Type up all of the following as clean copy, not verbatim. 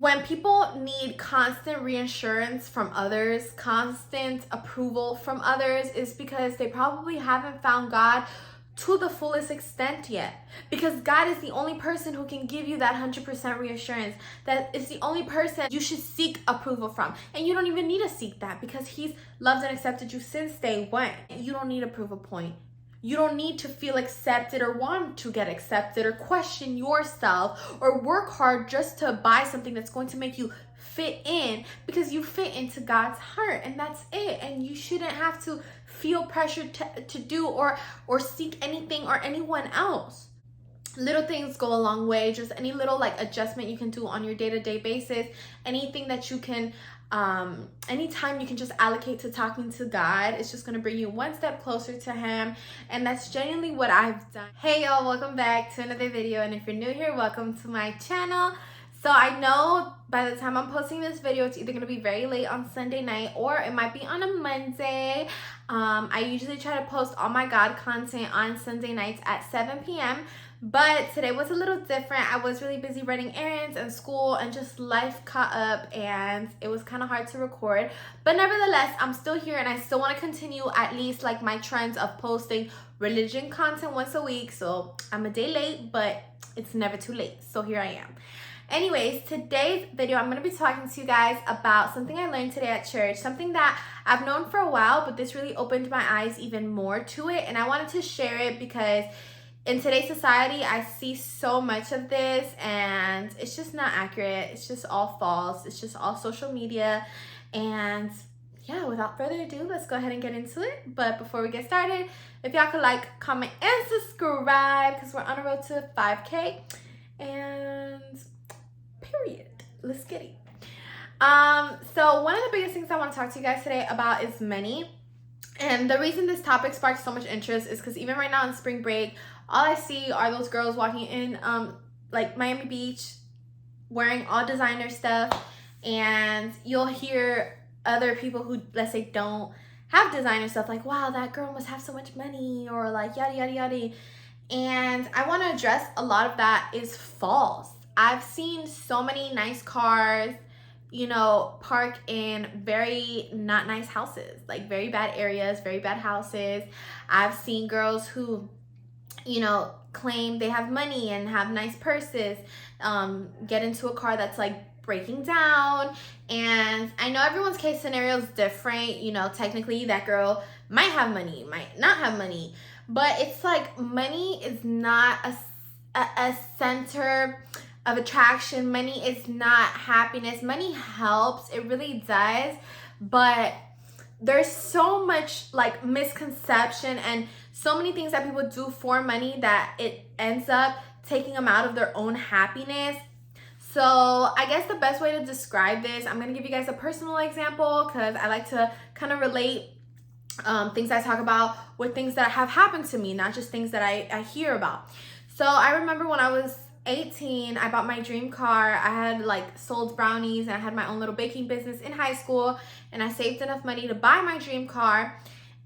When people need constant reassurance from others, constant approval from others, is because they probably haven't found God to the fullest extent yet. Because God is the only person who can give you that 100% reassurance. That is the only person you should seek approval from. And you don't even need to seek that because He's loved and accepted you since day one. You don't need a approval point. You don't need to feel accepted or want to get accepted or question yourself or work hard just to buy something that's going to make you fit in, because you fit into God's heart and that's it. And you shouldn't have to feel pressured to do or seek anything or anyone else. Little things go a long way. Just any little like adjustment you can do on your day-to-day basis, anything that you can anytime you can just allocate to talking to God, it's just gonna bring you one step closer to Him. And that's genuinely what I've done. Hey y'all, welcome back to another video, and if you're new here, welcome to my channel. So I know by the time I'm posting this video, it's either gonna be very late on Sunday night or it might be on a Monday. I usually try to post all my God content on Sunday nights at 7 p.m. But today was a little different. I was really busy running errands and school and just life caught up, and it was kind of hard to record. But nevertheless, I'm still here and I still want to continue at least like my trends of posting religion content once a week. So I'm a day late, but it's never too late. So here I am. Anyways, today's video, I'm going to be talking to you guys about something I learned today at church, something that I've known for a while, but this really opened my eyes even more to it. And I wanted to share it because in today's society, I see so much of this and it's just not accurate. It's just all false. It's just all social media. And yeah, without further ado, let's go ahead and get into it. But before we get started, if y'all could like, comment, and subscribe, because we're on a road to 5K. And period. Let's get it. So one of the biggest things I want to talk to you guys today about is money. And the reason this topic sparks so much interest is because even right now in spring break, all I see are those girls walking in like Miami Beach wearing all designer stuff, and you'll hear other people who, let's say, don't have designer stuff like, wow, that girl must have so much money, or like yada yada yada. And I want to address a lot of that is false. I've seen so many nice cars, you know, park in very not nice houses, like very bad areas, very bad houses. I've seen girls who, you know, claim they have money and have nice purses, get into a car that's like breaking down. And I know everyone's case scenario is different. You know, technically that girl might have money, might not have money, but it's like money is not a center of attraction. Money is not happiness. Money helps, it really does, but there's so much like misconception and so many things that people do for money that it ends up taking them out of their own happiness. So I guess the best way to describe this, I'm going to give you guys a personal example because I like to kind of relate things I talk about with things that have happened to me, not just things that I hear about. So I remember when I was 18, I bought my dream car. I had like sold brownies and I had my own little baking business in high school, and I saved enough money to buy my dream car.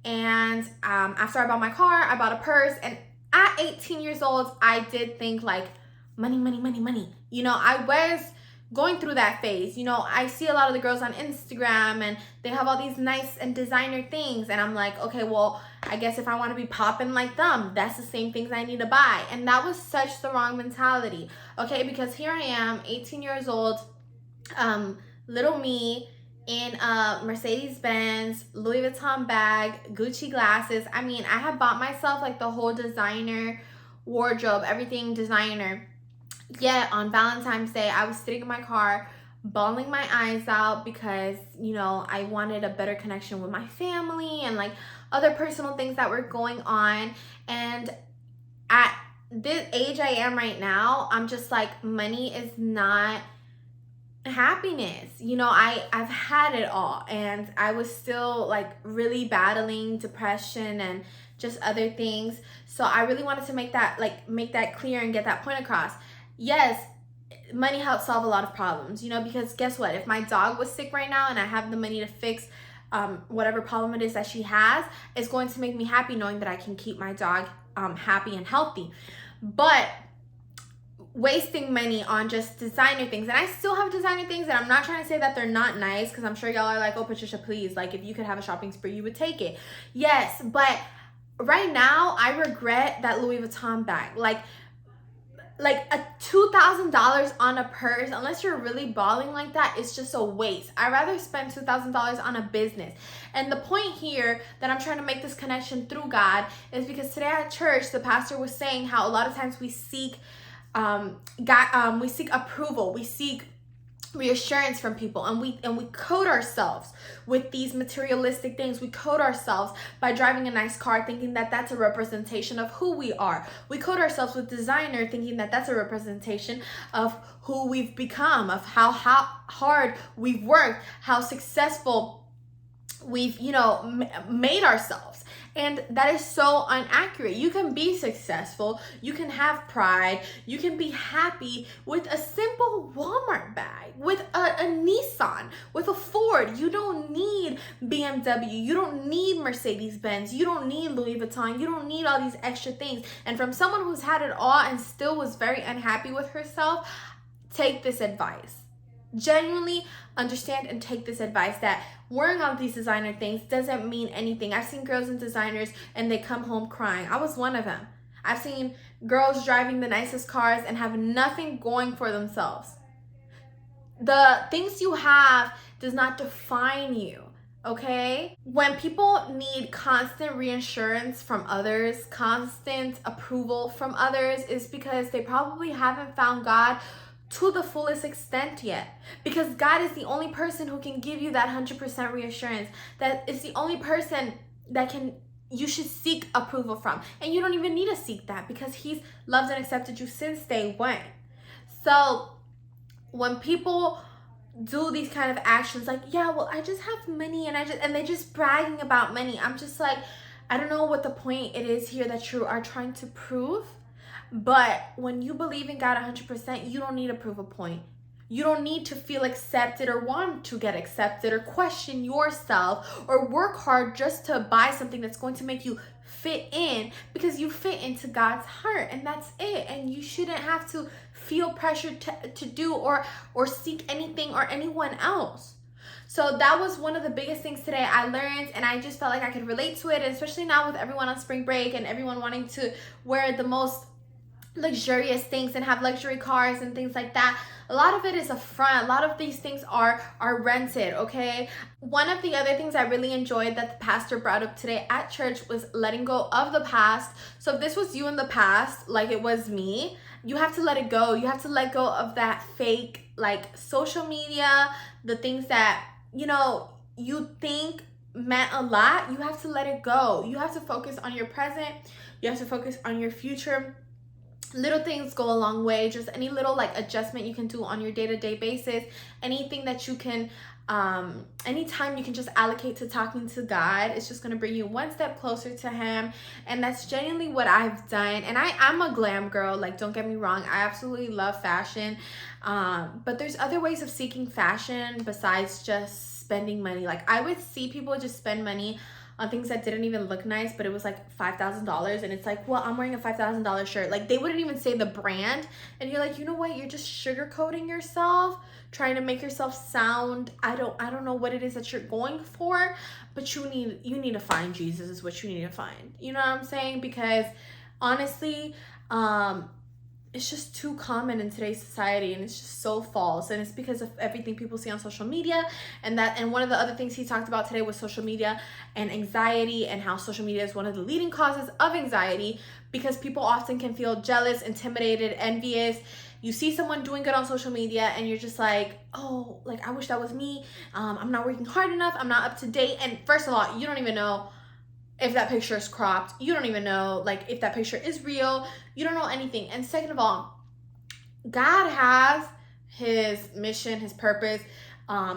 And after I bought my car, I bought a purse. And at 18 years old, I did think like money, money, money, money. You know, I was going through that phase. You know, I see a lot of the girls on Instagram and they have all these nice and designer things, and I'm like, okay, well, I guess if I want to be popping like them, that's the same things I need to buy. And that was such the wrong mentality, okay? Because here I am, 18 years old, little me, in a Mercedes-Benz, Louis Vuitton bag, Gucci glasses. I mean, I had bought myself like the whole designer wardrobe, everything designer. Yet on Valentine's Day, I was sitting in my car bawling my eyes out because, you know, I wanted a better connection with my family and like other personal things that were going on. And at this age I am right now, I'm just like, money is not happiness. You know, I've had it all, and I was still like really battling depression and just other things. So I really wanted to make that clear and get that point across. Yes, money helps solve a lot of problems, you know, because guess what? If my dog was sick right now and I have the money to fix whatever problem it is that she has, it's going to make me happy knowing that I can keep my dog happy and healthy. But wasting money on just designer things. And I still have designer things, and I'm not trying to say that they're not nice, because I'm sure y'all are like, oh, Patricia, please, like, if you could have a shopping spree, you would take it. Yes, but right now I regret that Louis Vuitton bag. Like a $2,000 on a purse, unless you're really balling like that, it's just a waste. I'd rather spend $2,000 on a business. And the point here that I'm trying to make this connection through God is because today at church, the pastor was saying how a lot of times we seek we seek approval, we seek reassurance from people, and we code ourselves with these materialistic things. We code ourselves by driving a nice car, thinking that that's a representation of who we are. We code ourselves with designer, thinking that that's a representation of who we've become, of how hard we've worked, how successful we've made ourselves. And that is so inaccurate. You can be successful, you can have pride, you can be happy with a simple Walmart bag, with a Nissan, with a Ford. You don't need BMW, you don't need Mercedes-Benz, you don't need Louis Vuitton, you don't need all these extra things. And from someone who's had it all and still was very unhappy with herself, take this advice. Genuinely understand and take this advice, that wearing all these designer things doesn't mean anything. I've seen girls in designers and they come home crying. I was one of them. I've seen girls driving the nicest cars and have nothing going for themselves. The things you have does not define you, okay? When people need constant reassurance from others, constant approval from others, is because they probably haven't found God to the fullest extent yet, because God is the only person who can give you that 100% reassurance. That is the only person that you should seek approval from, and you don't even need to seek that, because He's loved and accepted you since day one. So when people do these kind of actions, like, yeah, well, I just have money, and they're just bragging about money, I'm just like, I don't know what the point it is here that you are trying to prove. But when you believe in God 100%, you don't need to prove a point. You don't need to feel accepted or want to get accepted or question yourself or work hard just to buy something that's going to make you fit in, because you fit into God's heart, and that's it. And you shouldn't have to feel pressured to do or seek anything or anyone else. So that was one of the biggest things today I learned, and I just felt like I could relate to it, and especially now with everyone on spring break and everyone wanting to wear the most luxurious things and have luxury cars and things like that. A lot of it is a front. A lot of these things are rented, okay? One of the other things I really enjoyed that the pastor brought up today at church was letting go of the past. So if this was you in the past, like it was me, you have to let it go. You have to let go of that fake, like, social media, the things that, you think meant a lot. You have to let it go. You have to focus on your present. You have to focus on your future. Little things go a long way. Just any little adjustment you can do on your day-to-day basis, anything that you can anytime you can just allocate to talking to God, it's just going to bring you one step closer to Him. And that's genuinely what I've done. And I'm a glam girl, don't get me wrong, I absolutely love fashion, but there's other ways of seeking fashion besides just spending money. I would see people just spend money on things that didn't even look nice, but it was $5,000, and it's well, I'm wearing a $5,000 shirt. They wouldn't even say the brand, and you're like, you know what, you're just sugarcoating yourself, trying to make yourself sound, I don't know what it is that you're going for, but you need to find Jesus is what you need to find. You know what I'm saying? Because honestly, it's just too common in today's society, and it's just so false, and it's because of everything people see on social media. And one of the other things he talked about today was social media and anxiety, and how social media is one of the leading causes of anxiety, because people often can feel jealous, intimidated, envious. You see someone doing good on social media and you're just like, oh, I wish that was me. I'm not working hard enough, I'm not up to date. And first of all, you don't even know if that picture is cropped. You don't even know if that picture is real. You don't know anything. And second of all, God has His mission, His purpose,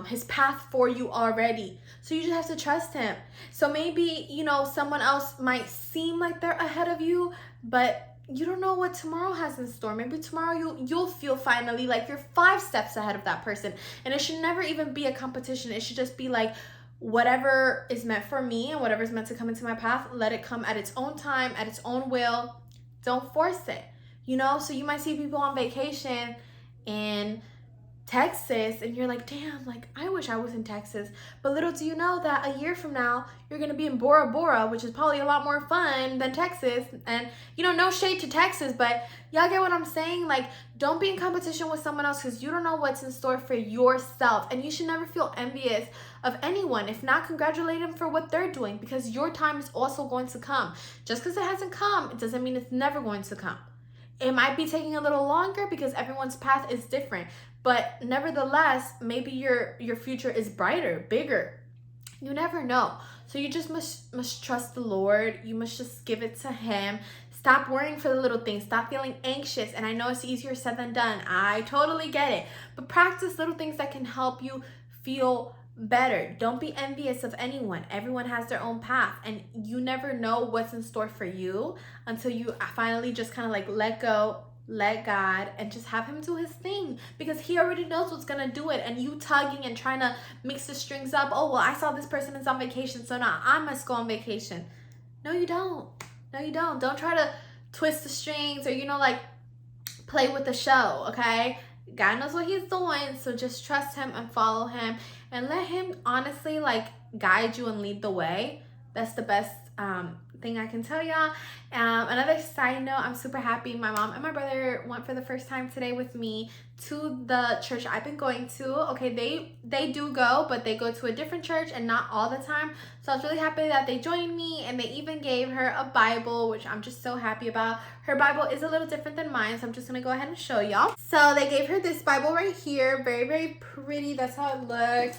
His path for you already. So you just have to trust Him. So maybe, someone else might seem like they're ahead of you, but you don't know what tomorrow has in store. Maybe tomorrow you'll feel finally like you're 5 steps ahead of that person. And it should never even be a competition. It should just be whatever is meant for me and whatever is meant to come into my path, let it come at its own time, at its own will. Don't force it. you know? So you might see people on vacation in Texas and you're like, damn, like I wish I was in Texas. But little do you know that a year from now you're gonna be in Bora Bora, which is probably a lot more fun than Texas. And you know, no shade to Texas, but y'all get what I'm saying? Like, don't be in competition with someone else because you don't know what's in store for yourself. And you should never feel envious of anyone. If not, congratulate them for what they're doing, because your time is also going to come. Just because it hasn't come, it doesn't mean it's never going to come. It might be taking a little longer because everyone's path is different. But nevertheless, maybe your future is brighter, bigger. You never know. So you just must trust the Lord. You must just give it to him. Stop worrying for the little things. Stop feeling anxious. And I know it's easier said than done. I totally get it. But practice little things that can help you feel better. Don't be envious of anyone. Everyone has their own path, and you never know what's in store for you until you finally just kind of like let go, let God, and just have him do his thing, because he already knows what's gonna do it. And you tugging and trying to mix the strings up, oh well, I saw this person is on vacation, so now I must go on vacation. No, you don't. No, you don't. Don't try to twist the strings or, you know, like play with the show, okay? God knows what he's doing, so just trust him and follow him and let him honestly like guide you and lead the way. That's the best thing I can tell y'all. Another side note, I'm super happy. My mom and my brother went for the first time today with me to the church I've been going to. Okay, they do go, but they go to a different church and not all the time. So I was really happy that they joined me, and they even gave her a Bible, which I'm just so happy about. Her Bible is a little different than mine, so I'm just gonna go ahead and show y'all. So they gave her this Bible right here, very, very pretty. That's how it looks.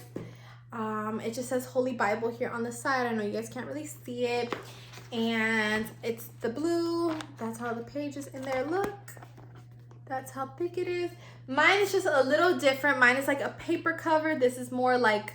It just says Holy Bible here on the side. I know you guys can't really see it. And it's the blue. That's how the pages in there look. That's how thick it is. Mine is just a little different. Mine is like a paper cover. This is more like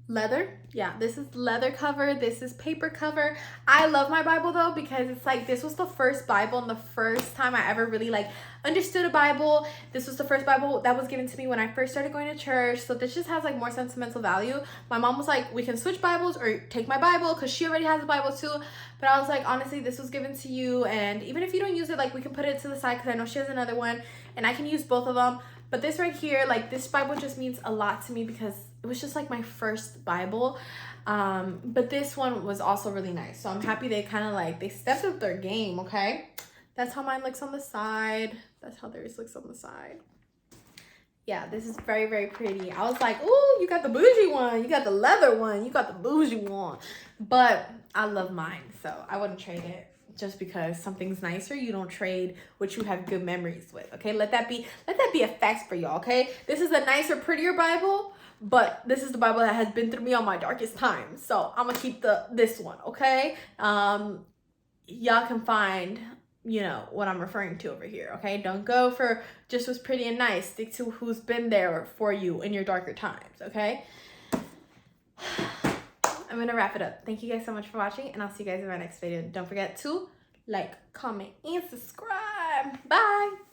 leather. Yeah, this is leather cover. This is paper cover. I love my Bible though, because it's like this was the first Bible and the first time I ever really like understood a Bible. This was the first Bible that was given to me when I first started going to church. So this just has like more sentimental value. My mom was like, we can switch Bibles or take my Bible, because she already has a Bible too. But I was like, honestly, this was given to you, and even if you don't use it, like we can put it to the side, because I know she has another one and I can use both of them. But this right here, like this Bible just means a lot to me because it was just like my first Bible. But this one was also really nice. So I'm happy they kind of like, they stepped up their game, okay? That's how mine looks on the side. That's how theirs looks on the side. Yeah, this is very, very pretty. I was like, ooh, you got the bougie one. You got the leather one. You got the bougie one. But I love mine, so I wouldn't trade it. Just because something's nicer, you don't trade what you have good memories with, okay? Let that be a fact for y'all, okay? This is a nicer, prettier Bible, but this is the Bible that has been through me on my darkest times. So I'm gonna keep this one, okay? Y'all can find, you know, what I'm referring to over here, okay? Don't go for just what's pretty and nice. Stick to who's been there for you in your darker times, okay? I'm gonna wrap it up. Thank you guys so much for watching, and I'll see you guys in my next video. Don't forget to like, comment, and subscribe. Bye.